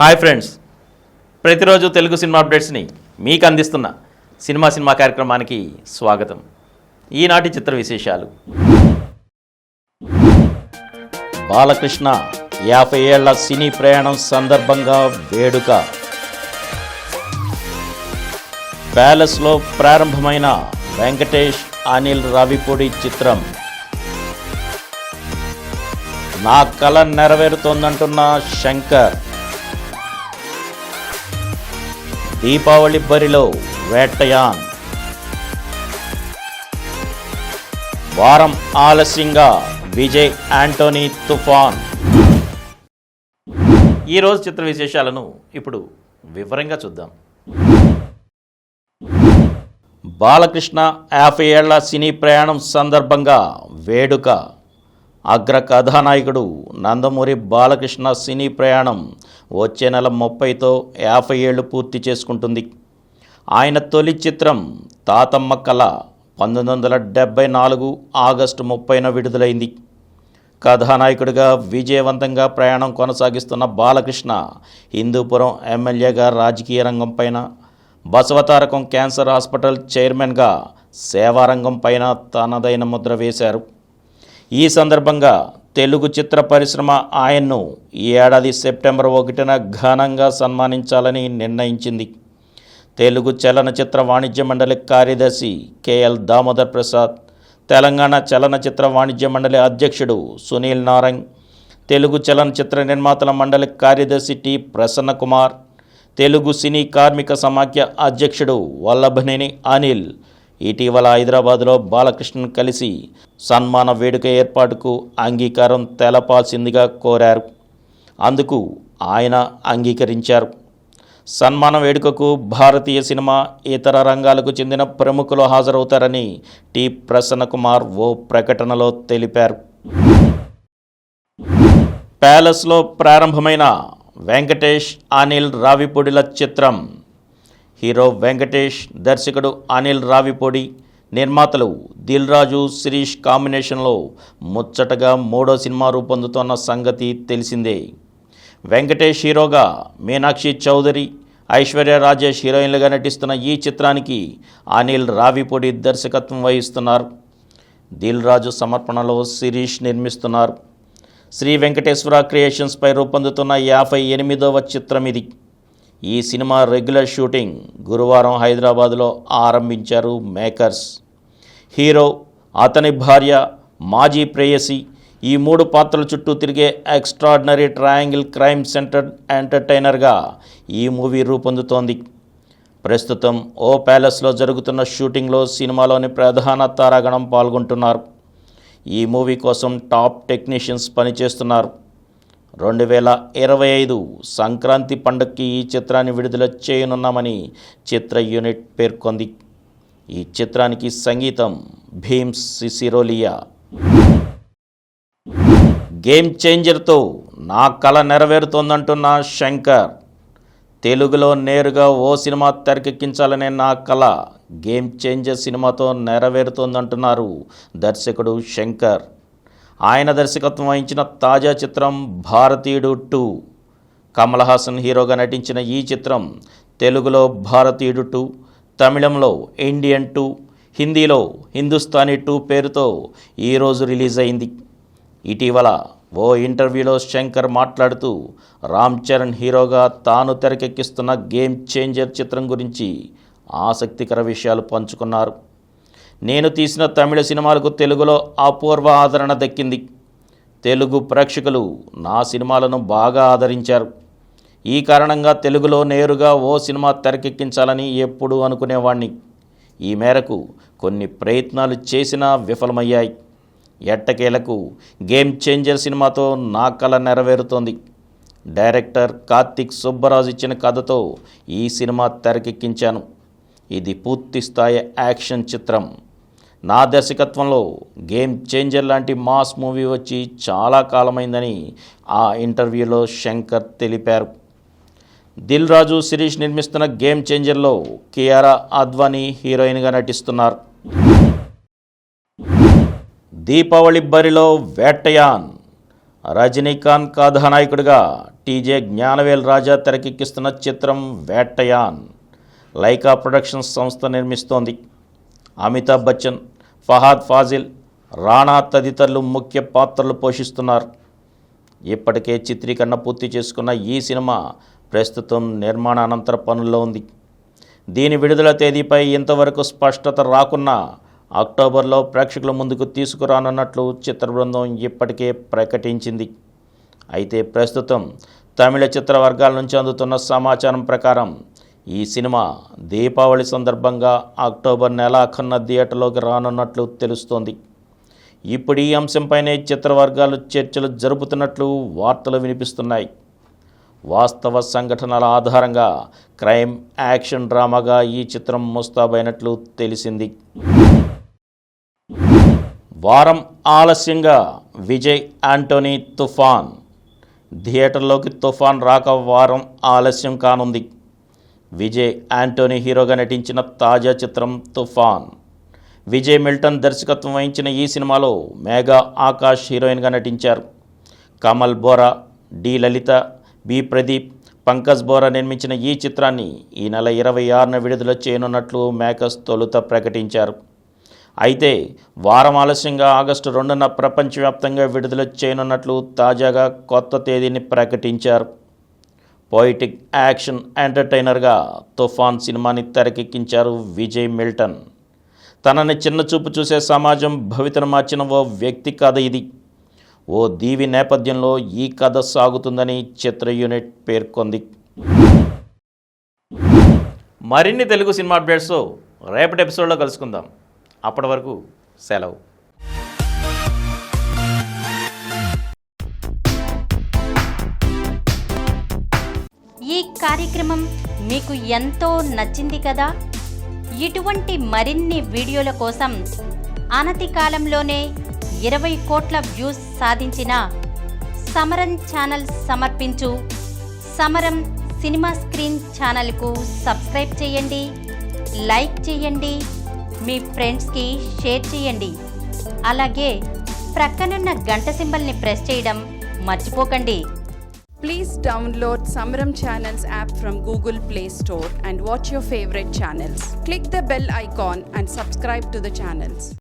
Hi friends, ప్రతిరోజు Telugu cinema అప్డేట్స్ని మీకు అందిస్తున్న సినిమా కార్యక్రమానికి స్వాగతం. ఈనాటి చిత్ర విశేషాలు. బాలకృష్ణ 50 ఏళ్ల సినీ ప్రయాణం సందర్భంగా వేడుక. ప్యాలెస్లో ప్రారంభమైన వెంకటేష్ అనిల్ రావిపూడి చిత్రం. నా కల నెరవేరుతోందంటున్న శంకర్. దీపావళి బరిలో వేటయాన్. వారం ఆలస్యంగా విజయ్ యాంటోనీ తుఫాన్. ఈరోజు చిత్ర విశేషాలను ఇప్పుడు వివరంగా చూద్దాం. బాలకృష్ణ 50 ఏళ్ల సినీ ప్రయాణం సందర్భంగా వేడుక. అగ్ర కథానాయకుడు నందమూరి బాలకృష్ణ సినీ ప్రయాణం వచ్చే నెల 30తో 50 ఏళ్లు పూర్తి చేసుకుంటుంది. ఆయన తొలి చిత్రం తాతమ్మ కళ 1974 ఆగస్టు 30న విడుదలైంది. కథానాయకుడిగా విజయవంతంగా ప్రయాణం కొనసాగిస్తున్న బాలకృష్ణ హిందూపురం ఎమ్మెల్యేగా రాజకీయ రంగం పైన, బసవతారకం క్యాన్సర్ హాస్పిటల్ చైర్మన్గా సేవారంగం పైన తనదైన ముద్ర వేశారు. ఈ సందర్భంగా తెలుగు చిత్ర పరిశ్రమ ఆయన్ను ఈ ఏడాది సెప్టెంబర్ 1న ఘనంగా సన్మానించాలని నిర్ణయించింది. తెలుగు చలనచిత్ర వాణిజ్య మండలి కార్యదర్శి కెఎల్ దామోదర్ ప్రసాద్, తెలంగాణ చలనచిత్ర వాణిజ్య మండలి అధ్యక్షుడు సునీల్ నారంగ్, తెలుగు చలనచిత్ర నిర్మాతల మండలి కార్యదర్శి టి ప్రసన్న కుమార్, తెలుగు సినీ కార్మిక సమాఖ్య అధ్యక్షుడు వల్లభనేని అనిల్ ఇటీవల హైదరాబాద్లో బాలకృష్ణను కలిసి సన్మాన వేడుక ఏర్పాటుకు అంగీకారం తెలపాల్సిందిగా కోరారు. అందుకు ఆయన అంగీకరించారు. సన్మాన వేడుకకు భారతీయ సినిమా, ఇతర రంగాలకు చెందిన ప్రముఖులు హాజరవుతారని టి ప్రసన్న కుమార్ ఓ ప్రకటనలో తెలిపారు. ప్యాలెస్లో ప్రారంభమైన వెంకటేష్ అనిల్ రావిపూడిల చిత్రం. హీరో వెంకటేష్, దర్శకుడు అనిల్ రావిపూడి, నిర్మాతలు దిల్ రాజు, శిరీష్ కాంబినేషన్లో ముచ్చటగా 3వ సినిమా రూపొందుతున్న సంగతి తెలిసిందే. వెంకటేష్ హీరోగా మీనాక్షి చౌదరి, ఐశ్వర్య రాజేష్ హీరోయిన్లుగా నటిస్తున్న ఈ చిత్రానికి అనిల్ రావిపూడి దర్శకత్వం వహిస్తున్నారు. దిల్ రాజు సమర్పణలో శిరీష్ నిర్మిస్తున్నారు. శ్రీ వెంకటేశ్వర క్రియేషన్స్పై రూపొందుతున్న 58వ చిత్రం ఇది. ఈ సినిమా రెగ్యులర్ షూటింగ్ గురువారం హైదరాబాద్లో ఆరంభించారు మేకర్స్. హీరో, అతని భార్య, మాజీ ప్రేయసి, ఈ 3 పాత్రల చుట్టూ తిరిగే ఎక్స్ట్రాడినరీ ట్రయాంగిల్ క్రైమ్ సెంటర్ ఎంటర్టైనర్గా ఈ మూవీ రూపొందుతోంది. ప్రస్తుతం ఓ ప్యాలెస్లో జరుగుతున్న షూటింగ్లో సినిమాలోని ప్రధాన తారాగణం పాల్గొంటున్నారు. ఈ మూవీ కోసం టాప్ టెక్నీషియన్స్ పనిచేస్తున్నారు. 2025 సంక్రాంతి పండుగకి ఈ చిత్రాన్ని విడుదల చేయనున్నామని చిత్ర యూనిట్ పేర్కొంది. ఈ చిత్రానికి సంగీతం భీమ్ సిసిరోలియా. గేమ్ చేంజర్తో నా కల నెరవేరుతోందంటున్న శంకర్. తెలుగులో నేరుగా ఓ సినిమా తెరకెక్కించాలనే నా కల గేమ్ చేంజర్ సినిమాతో నెరవేరుతోందంటున్నారు దర్శకుడు శంకర్. ఆయన దర్శకత్వం వహించిన తాజా చిత్రం భారతీయుడు 2. కమల్ హాసన్ హీరోగా నటించిన ఈ చిత్రం తెలుగులో భారతీయుడు 2, తమిళంలో ఇండియన్ 2, హిందీలో హిందుస్థానీ 2 పేరుతో ఈరోజు రిలీజ్ అయింది. ఇటీవల ఓ ఇంటర్వ్యూలో శంకర్ మాట్లాడుతూ రామ్ చరణ్ హీరోగా తాను తెరకెక్కిస్తున్న గేమ్ చేంజర్ చిత్రం గురించి ఆసక్తికర విషయాలు పంచుకున్నారు. నేను తీసిన తమిళ సినిమాలకు తెలుగులో అపూర్వ ఆదరణ దక్కింది. తెలుగు ప్రేక్షకులు నా సినిమాలను బాగా ఆదరించారు. ఈ కారణంగా తెలుగులో నేరుగా ఓ సినిమా తెరకెక్కించాలని ఎప్పుడూ అనుకునేవాణ్ణి. ఈ మేరకు కొన్ని ప్రయత్నాలు చేసినా విఫలమయ్యాయి. ఎట్టకేలకు గేమ్ చేంజర్ సినిమాతో నా కల నెరవేరుతోంది. డైరెక్టర్ కార్తిక్ సుబ్బరాజు ఇచ్చిన కథతో ఈ సినిమా తెరకెక్కించాను. ఇది పూర్తిస్థాయి యాక్షన్ చిత్రం. నా దర్శకత్వంలో గేమ్ చేంజర్ లాంటి మాస్ మూవీ వచ్చి చాలా కాలమైందని ఆ ఇంటర్వ్యూలో శంకర్ తెలిపారు. దిల్ రాజు, శిరీష్ నిర్మిస్తున్న గేమ్ చేంజర్లో కియారా అద్వానీ హీరోయిన్గా నటిస్తున్నారు. దీపావళి బరిలో వేటయాన్. రజనీకాంత్ కథానాయకుడిగా టీజే జ్ఞానవేల్ రాజా తెరకెక్కిస్తున్న చిత్రం వేటయాన్ లైకా ప్రొడక్షన్స్ సంస్థ నిర్మిస్తోంది. అమితాబ్ బచ్చన్, ఫహాద్ ఫాజిల్, రాణా తదితరులు ముఖ్య పాత్రలు పోషిస్తున్నారు. ఇప్పటికే చిత్రీకరణ పూర్తి చేసుకున్న ఈ సినిమా ప్రస్తుతం నిర్మాణ అనంతర పనుల్లో ఉంది. దీని విడుదల తేదీపై ఇంతవరకు స్పష్టత రాకున్నా అక్టోబర్లో ప్రేక్షకుల ముందుకు తీసుకురానున్నట్లు చిత్ర బృందం ఇప్పటికే ప్రకటించింది. అయితే ప్రస్తుతం తమిళ చిత్ర వర్గాల నుంచి అందుతున్న సమాచారం ప్రకారం ఈ సినిమా దీపావళి సందర్భంగా అక్టోబర్ నెలాఖరున థియేటర్లోకి రానున్నట్లు తెలుస్తోంది. ఇప్పుడు ఈ అంశంపైనే చిత్ర వర్గాలు చర్చలు జరుపుతున్నట్లు వార్తలు వినిపిస్తున్నాయి. వాస్తవ సంఘటనల ఆధారంగా క్రైమ్ యాక్షన్ డ్రామాగా ఈ చిత్రం ముస్తాబైనట్లు తెలిసింది. వారం ఆలస్యంగా విజయ్ యాంటోనీ తుఫాన్. థియేటర్లోకి తుఫాన్ రాక వారం ఆలస్యం కానుంది. విజయ్ యాంటోనీ హీరోగా నటించిన తాజా చిత్రం తుఫాన్. విజయ్ మిల్టన్ దర్శకత్వం వహించిన ఈ సినిమాలో మేఘా ఆకాష్ హీరోయిన్గా నటించారు. కమల్ బోరా, డి లలిత, బి ప్రదీప్, పంకజ్ బోరా నిర్మించిన ఈ చిత్రాన్ని ఈ నెల 26న విడుదల చేయనున్నట్లు మేకర్స్ తొలుత ప్రకటించారు. అయితే వారం ఆలస్యంగా ఆగస్టు 2న ప్రపంచవ్యాప్తంగా విడుదల చేయనున్నట్లు తాజాగా కొత్త తేదీని ప్రకటించారు. పోయిటిక్ యాక్షన్ ఎంటర్టైనర్గా తుఫాన్ సినిమాని తెరకెక్కించారు విజయ్ మిల్టన్. తనని చిన్న చూపు చూసే సమాజం భవితను మార్చిన ఓ వ్యక్తి కథ ఇది. ఓ దీవి నేపథ్యంలో ఈ కథ సాగుతుందని చిత్ర యూనిట్ పేర్కొంది. మరిన్ని తెలుగు సినిమా అప్డేట్స్ రేపటి ఎపిసోడ్లో కలుసుకుందాం. అప్పటి వరకు సెలవు. ఈ కార్యక్రమం మీకు ఎంతో నచ్చింది కదా. ఇటువంటి మరిన్ని వీడియోల కోసం అనతి కాలంలోనే 20 కోట్ల వ్యూస్ సాధించిన సమరం ఛానల్ సమర్పించు సమరం సినిమా స్క్రీన్ ఛానల్కు సబ్స్క్రైబ్ చేయండి, లైక్ చేయండి, మీ ఫ్రెండ్స్కి షేర్ చేయండి. అలాగే ప్రక్కనున్న గంట సింబల్ని ప్రెస్ చేయడం మర్చిపోకండి. Please download Samaram Channels app from Google Play Store and watch your favorite channels. Click the bell icon and subscribe to the channels.